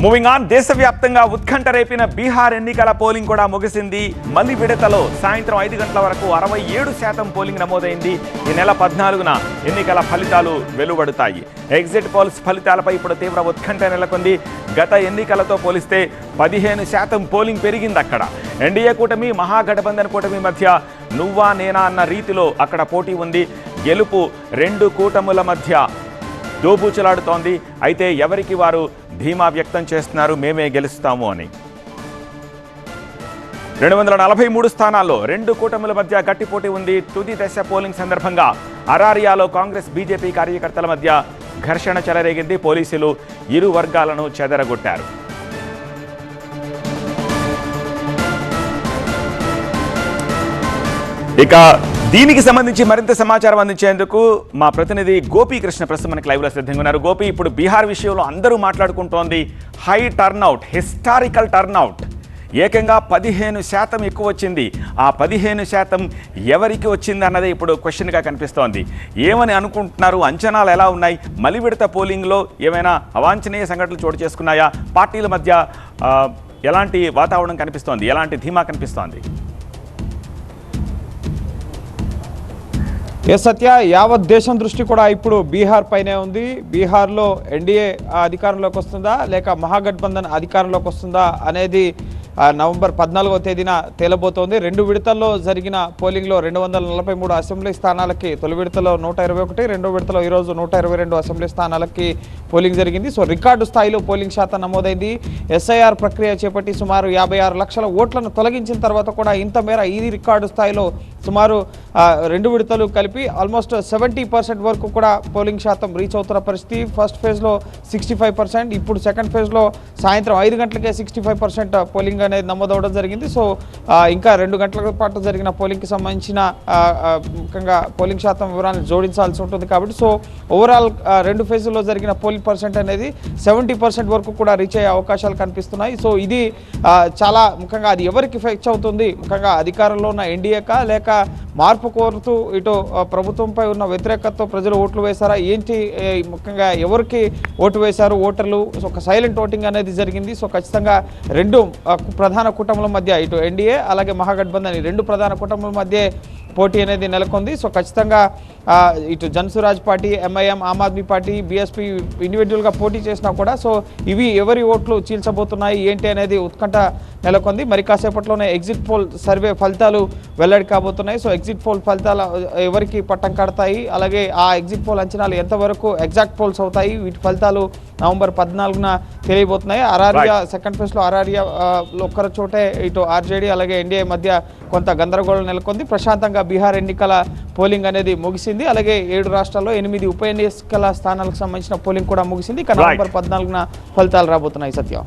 Moving on, దేశవ్యాప్తంగా ఉత్కంఠ రేపిన బీహార్ ఎన్నికల పోలింగ్ కూడా ముగిసింది. మలి విడతలో సాయంత్రం 5 గంటల వరకు 67% పోలింగ్ నమోదైంది. ఈ నెల 14న ఎన్నికల ఫలితాలు వెలువడతాయి. ఎగ్జిట్ పోల్స్ ఫలితాలపై ఇప్పుడు తీవ్ర ఉత్కంఠ నెలకొంది. గత ఎన్నికలతో పోలిస్తే 15% పోలింగ్ పెరిగింది. అక్కడ ఎన్డీఏ కూటమి, మహాగఠబంధన్ కూటమి మధ్య నువ్వా నేనా అన్న రీతిలో అక్కడ పోటీ ఉంది. గెలుపు రెండు కూటముల మధ్య దోబూచులాడుతోంది. అయితే ఎవరికి వారు ధీమా వ్యక్తం చేస్తున్నారు, మేమే గెలుస్తాము అని. 243 స్థానాల్లో రెండు కూటముల మధ్య గట్టి పోటీ ఉంది. తుది దశ పోలింగ్ సందర్భంగా అరారియాలో కాంగ్రెస్ బీజేపీ కార్యకర్తల మధ్య ఘర్షణ చెలరేగింది. పోలీసులు ఇరు వర్గాలను చెదరగొట్టారు. ఇక దీనికి సంబంధించి మరింత సమాచారం అందించేందుకు మా ప్రతినిధి గోపీకృష్ణ ప్రస్తుతం మనకి లైవ్లో సిద్ధంగా ఉన్నారు. గోపి, ఇప్పుడు బీహార్ విషయంలో అందరూ మాట్లాడుకుంటోంది హై టర్న్అవుట్, హిస్టారికల్ టర్న్అవుట్. ఏకంగా 15% ఎక్కువ వచ్చింది. ఆ 15% ఎవరికి వచ్చింది అన్నదే ఇప్పుడు క్వశ్చన్గా కనిపిస్తోంది. ఏమని అనుకుంటున్నారు? అంచనాలు ఎలా ఉన్నాయి? మలి విడత పోలింగ్లో ఏమైనా అవాంఛనీయ సంఘటనలు చోటు చేసుకున్నాయా? పార్టీల మధ్య ఎలాంటి వాతావరణం కనిపిస్తోంది? ఎలాంటి ధీమా కనిపిస్తోంది? సత్య, యావత్ దేశం దృష్టి కూడా ఇప్పుడు బీహార్ పైనే ఉంది. బీహార్లో ఎన్డీఏ అధికారంలోకి వస్తుందా లేక మహాగఠబంధన్ అధికారంలోకి వస్తుందా అనేది నవంబర్ 14వ తేదీన తేలబోతోంది. 2 విడతల్లో జరిగిన పోలింగ్లో 243 అసెంబ్లీ స్థానాలకి తొలి విడతలో 121, రెండో విడతలో ఈరోజు 122 అసెంబ్లీ స్థానాలకి పోలింగ్ జరిగింది. సో రికార్డు స్థాయిలో పోలింగ్ శాతం నమోదైంది. ఎస్ఐఆర్ ప్రక్రియ చేపట్టి సుమారు 56 లక్షల ఓట్లను తొలగించిన తర్వాత కూడా ఇంత మేర ఈ రికార్డు స్థాయిలో సుమారు 2 విడతలు కలిపి ఆల్మోస్ట్ 70% వరకు కూడా పోలింగ్ శాతం రీచ్ అవుతున్న పరిస్థితి. ఫస్ట్ ఫేజ్లో 65%, ఇప్పుడు సెకండ్ ఫేజ్లో సాయంత్రం 5 గంటలకే 65% పోలింగ్ అనేది నమోదవడం జరిగింది. సో ఇంకా 2 గంటల పాటు జరిగిన పోలింగ్కి సంబంధించిన ముఖ్యంగా పోలింగ్ శాతం వివరాలను జోడించాల్సి ఉంటుంది. కాబట్టి సో ఓవరాల్ 2 ఫేజ్లో జరిగిన పోలింగ్ పర్సెంట్ అనేది 70% వరకు కూడా రీచ్ అయ్యే అవకాశాలు కనిపిస్తున్నాయి. సో ఇది చాలా ముఖ్యంగా అది ఎవరికి ఎఫెక్ట్ అవుతుంది? ముఖ్యంగా అధికారంలో ఉన్న ఎన్డీఏకా లేక మార్పు కోరుతూ ఇటు ప్రభుత్వంపై ఉన్న వ్యతిరేకతతో ప్రజలు ఓట్లు వేశారా ఏంటి? ముఖ్యంగా ఎవరికి ఓటు వేశారు ఓటర్లు? సో ఒక సైలెంట్ ఓటింగ్ అనేది జరిగింది. సో ఖచ్చితంగా రెండు ప్రధాన కూటముల మధ్య ఇటు ఎన్డీఏ అలాగే మహాగఠబంధన్, ఈ 2 ప్రధాన కూటముల మధ్య పోటీ అనేది నెలకొంది. సో ఖచ్చితంగా ఇటు Jan Suraaj party, MIM, Aam Aadmi party, BSP ఇండివిజువల్గా పోటీ చేసినా కూడా సో ఇవి ఎవరి ఓట్లు చీల్చబోతున్నాయి ఏంటి అనేది ఉత్కంఠ నెలకొంది. మరి కాసేపట్లోనే ఎగ్జిట్ పోల్ సర్వే ఫలితాలు వెల్లడి కాబోతున్నాయి. సో ఎగ్జిట్ పోల్ ఫలితాలు ఎవరికి పట్టం కడతాయి, అలాగే ఆ ఎగ్జిట్ పోల్ అంచనాలు ఎంతవరకు ఎగ్జాక్ట్ పోల్స్ అవుతాయి, వీటి ఫలితాలు నవంబర్ 14న తెలియబోతున్నాయి. అరారియా సెకండ్ ఫేజ్లో అరారియా ఒక్కరి చోటే ఇటు ఆర్జేడీ అలాగే ఎన్డీఏ మధ్య కొంత గందరగోళం నెలకొంది. ప్రశాంతంగా బీహార్ ఎన్నికల పోలింగ్ అనేది ముగిసింది. అలాగే 7 రాష్ట్రాల్లో 8 ఉప ఎన్నికల స్థానాలకు సంబంధించిన పోలింగ్ కూడా ముగిసింది. ఇక నవంబర్ 14న ఫలితాలు రాబోతున్నాయి. సత్యం.